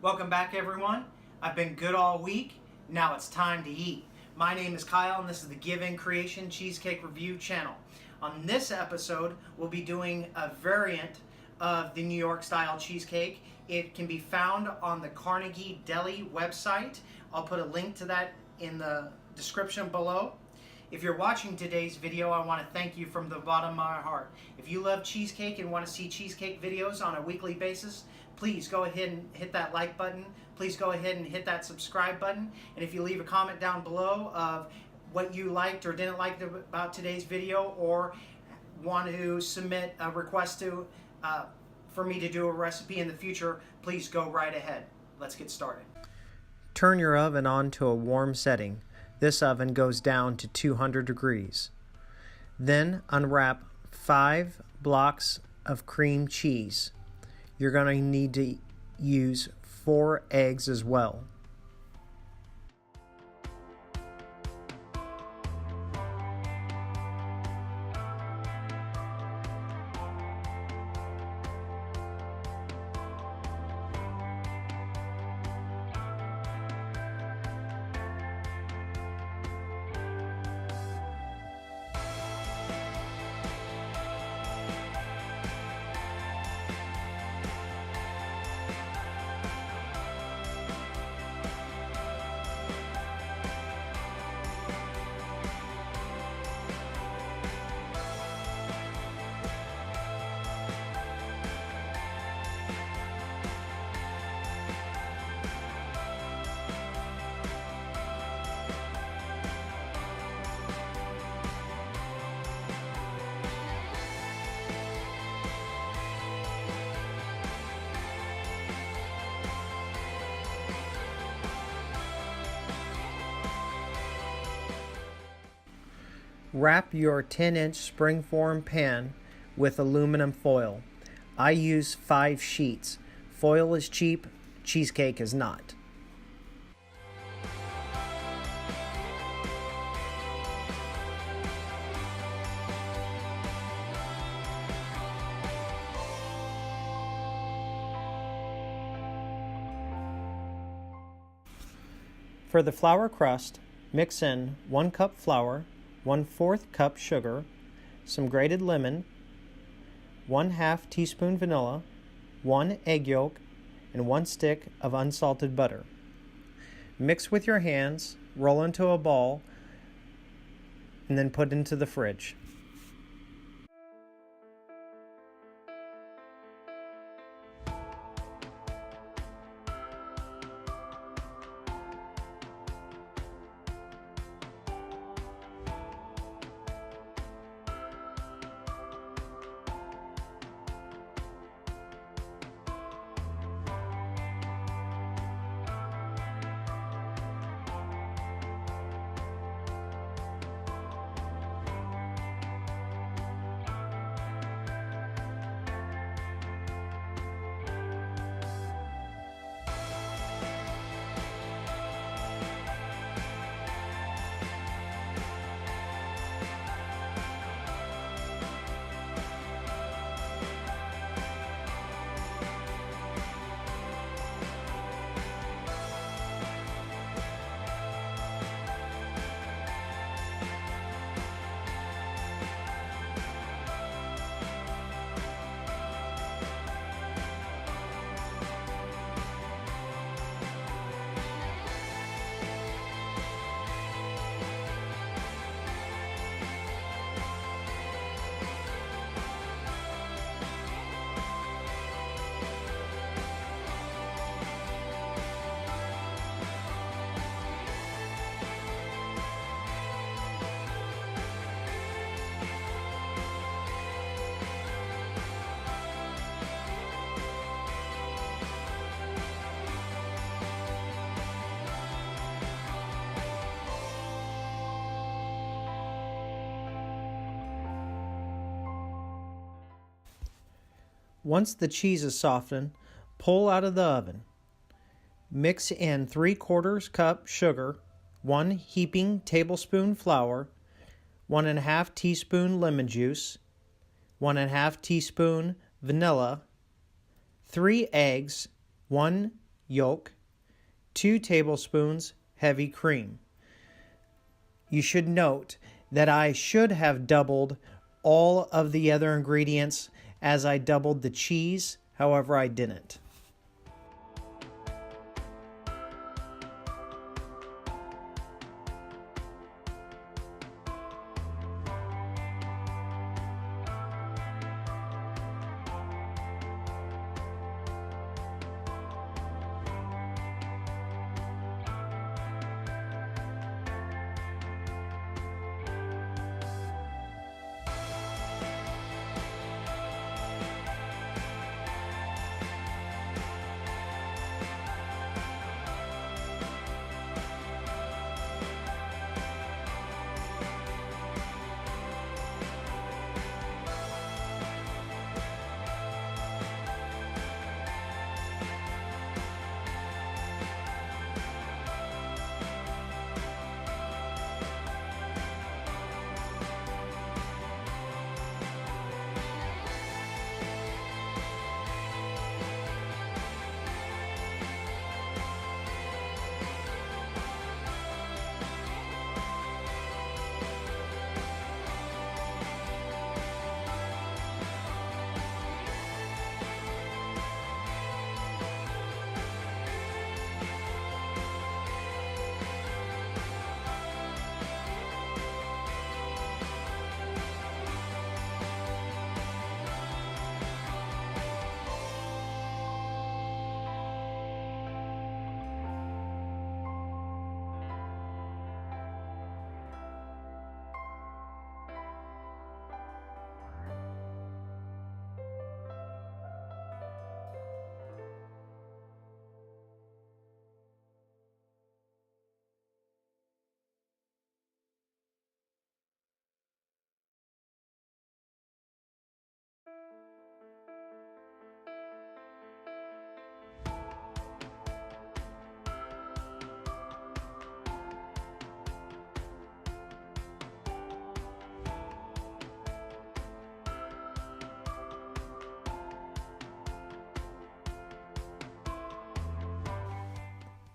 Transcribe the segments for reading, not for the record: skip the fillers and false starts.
Welcome back, everyone. I've been good all week. Now it's time to eat. My name is Kyle, and this is the Give In Creation Cheesecake Review channel. On this episode, we'll be doing a variant of the New York style cheesecake. It can be found on the Carnegie Deli website. I'll put a link to that in the description below. If you're watching today's video, I want to thank you from the bottom of my heart. If you love cheesecake and want to see cheesecake videos on a weekly basis, please go ahead and hit that like button. Please go ahead and hit that subscribe button. And if you leave a comment down below of what you liked or didn't like about today's video, or want to submit a request for me to do a recipe in the future, please go right ahead. Let's get started. Turn your oven on to a warm setting. This oven goes down to 200 degrees. Then unwrap 5 blocks of cream cheese. You're going to need to use 4 eggs as well. Wrap your 10-inch springform pan with aluminum foil. I use 5 sheets. Foil is cheap, cheesecake is not. For the flour crust, mix in 1 cup flour, 1/4 cup sugar, some grated lemon, 1/2 teaspoon vanilla, 1 egg yolk, and 1 stick of unsalted butter. Mix with your hands, roll into a ball, and then put into the fridge. Once the cheese is softened, pull out of the oven. Mix in 3/4 cup sugar, 1 heaping tablespoon flour, 1½ teaspoon lemon juice, 1½ teaspoon vanilla, 3 eggs, 1 yolk, 2 tablespoons heavy cream. You should note that I should have doubled all of the other ingredients as I doubled the cheese, however I didn't.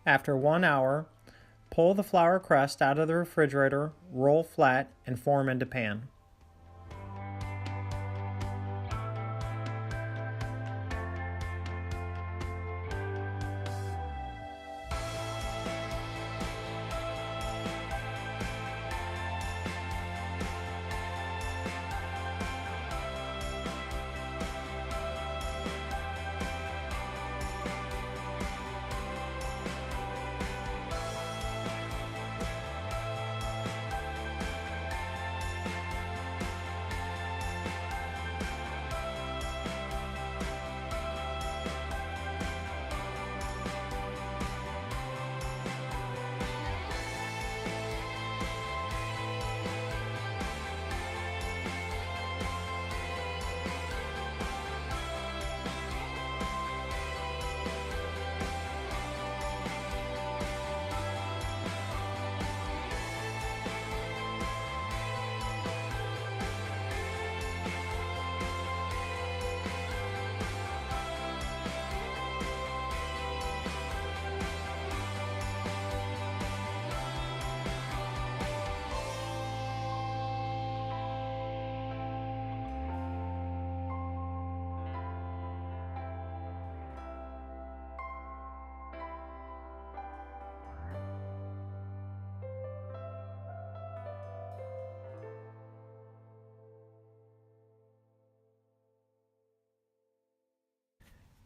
After 1 hour, pull the flour crust out of the refrigerator, roll flat, and form into pan.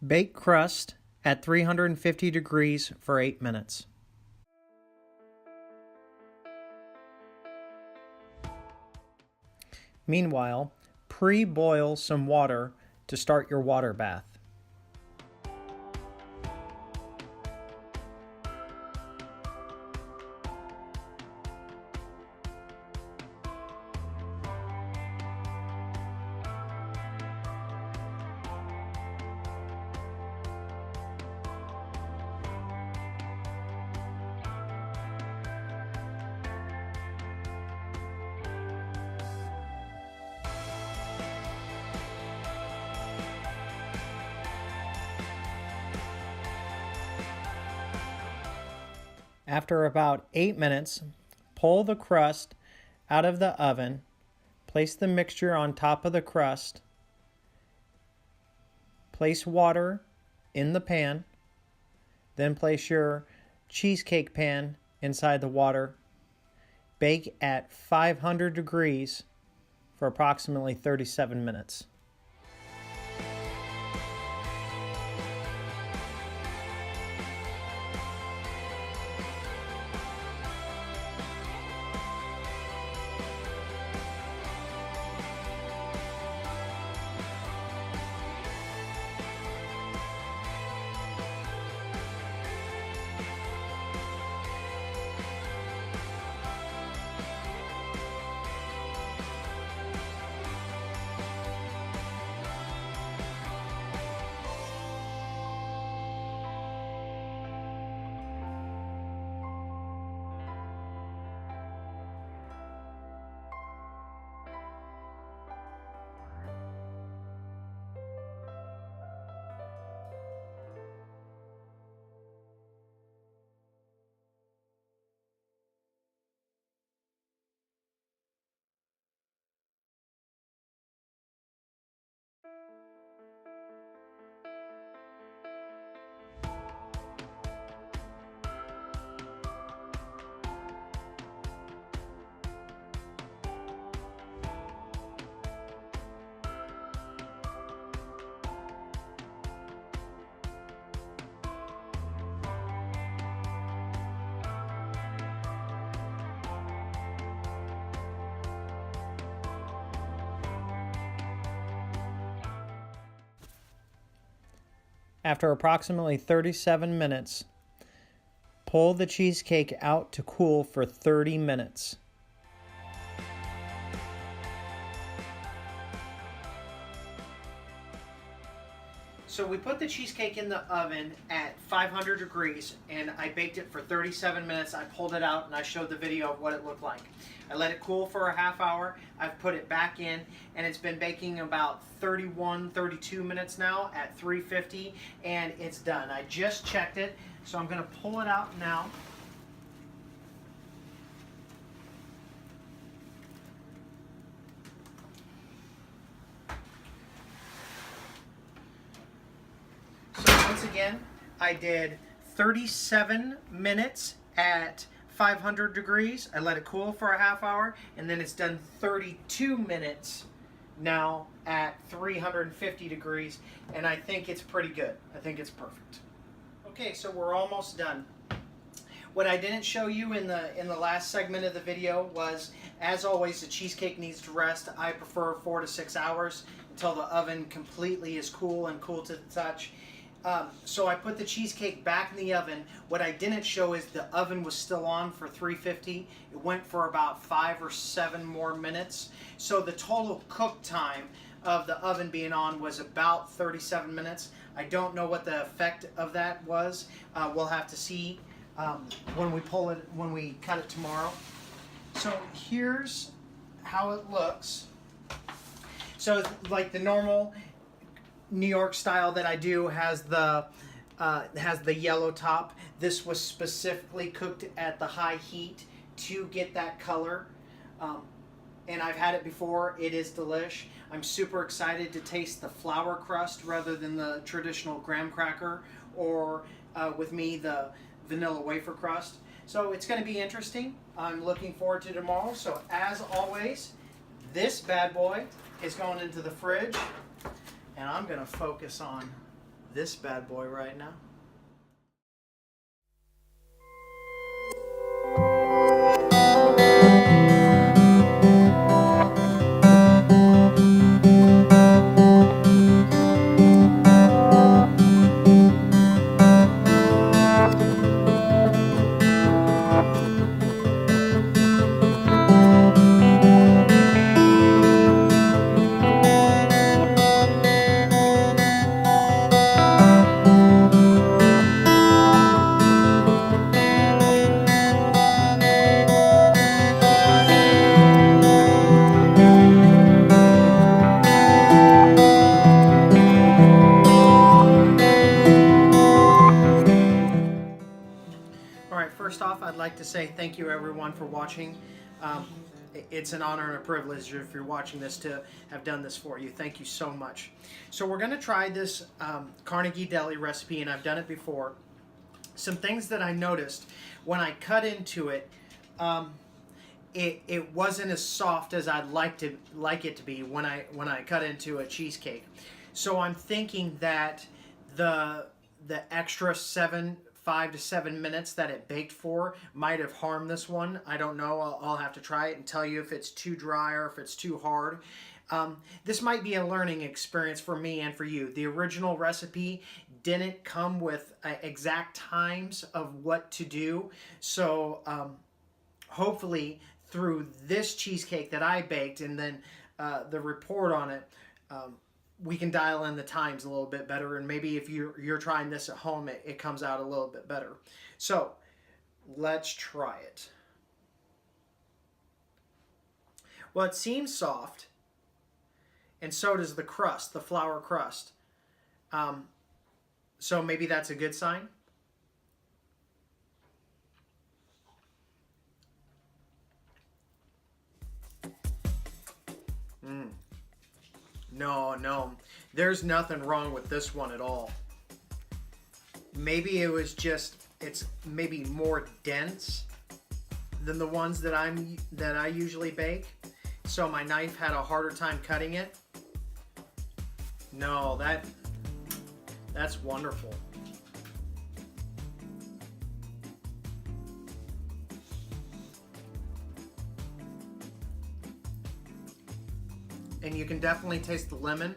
Bake crust at 350 degrees for 8 minutes. Meanwhile, pre-boil some water to start your water bath. After about 8 minutes, pull the crust out of the oven, place the mixture on top of the crust, place water in the pan, then place your cheesecake pan inside the water. Bake at 500 degrees for approximately 37 minutes. After approximately 37 minutes, pull the cheesecake out to cool for 30 minutes. So we put the cheesecake in the oven at 500 degrees and I baked it for 37 minutes. I pulled it out and I showed the video of what it looked like. I let it cool for a half hour. I've put it back in and it's been baking about 32 minutes now at 350 and it's done. I just checked it, so I'm going to pull it out now. Once again, I did 37 minutes at 500 degrees. I let it cool for a half hour, and then it's done 32 minutes now at 350 degrees, and I think it's pretty good. I think it's perfect. Okay, so we're almost done. What I didn't show you in the last segment of the video was, as always, the cheesecake needs to rest. I prefer 4 to 6 hours until the oven completely is cool and cool to the touch. So I put the cheesecake back in the oven. What I didn't show is the oven was still on for 350. It went for about 5 or 7 more minutes. So the total cook time of the oven being on was about 37 minutes. I don't know what the effect of that was. We'll have to see when we cut it tomorrow. So here's how it looks. So like the normal New York style that I do has the yellow top. This was specifically cooked at the high heat to get that color. And I've had it before. It is delish. I'm super excited to taste the flour crust rather than the traditional graham cracker or with me the vanilla wafer crust. So it's going to be interesting. I'm looking forward to tomorrow. So as always, this bad boy is going into the fridge. And I'm going to focus on this bad boy right now. first off, I'd like to say thank you everyone for watching. It's an honor and a privilege if you're watching this to have done this for you. Thank you so much. So we're going to try this Carnegie Deli recipe, and I've done it before. Some things that I noticed when I cut into it, it wasn't as soft as I'd like it to be when I cut into a cheesecake. So I'm thinking that the extra 5 to 7 minutes that it baked for might have harmed this one. I don't know. I'll have to try it and tell you if it's too dry or if it's too hard. This might be a learning experience for me and for you. The original recipe didn't come with exact times of what to do. So hopefully through this cheesecake that I baked and then the report on it, we can dial in the times a little bit better, and maybe if you're trying this at home, it comes out a little bit better. So let's try it. Well, it seems soft, and so does the crust, the flour crust. So maybe that's a good sign. No, there's nothing wrong with this one at all. Maybe it was just, it's maybe more dense than the ones that I usually bake, so my knife had a harder time cutting it. No, that's wonderful. And you can definitely taste the lemon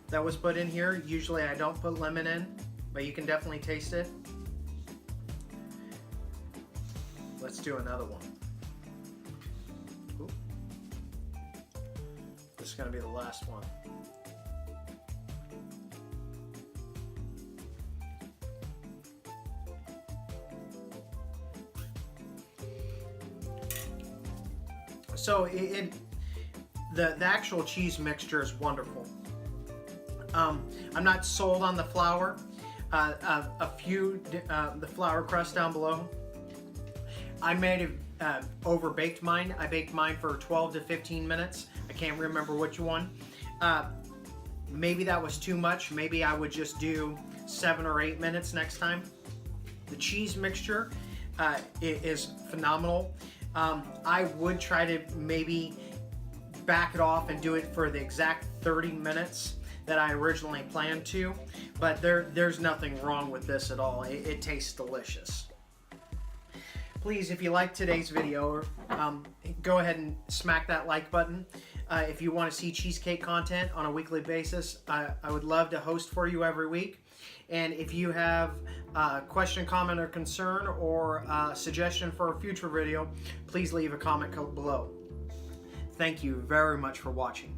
that was put in here. Usually I don't put lemon in, but you can definitely taste it. Let's do another one. Ooh. This is going to be the last one. So the actual cheese mixture is wonderful. I'm not sold on the flour. The flour crust down below. I may have overbaked mine. I baked mine for 12 to 15 minutes. I can't remember which one. Maybe that was too much. Maybe I would just do 7 or 8 minutes next time. The cheese mixture is phenomenal. I would try to maybe back it off and do it for the exact 30 minutes that I originally planned to, but there's nothing wrong with this at all. It tastes delicious. Please, if you like today's video, go ahead and smack that like button. If you want to see cheesecake content on a weekly basis, I would love to host for you every week. And if you have a question, comment, or concern, or a suggestion for a future video, please leave a comment below. Thank you very much for watching.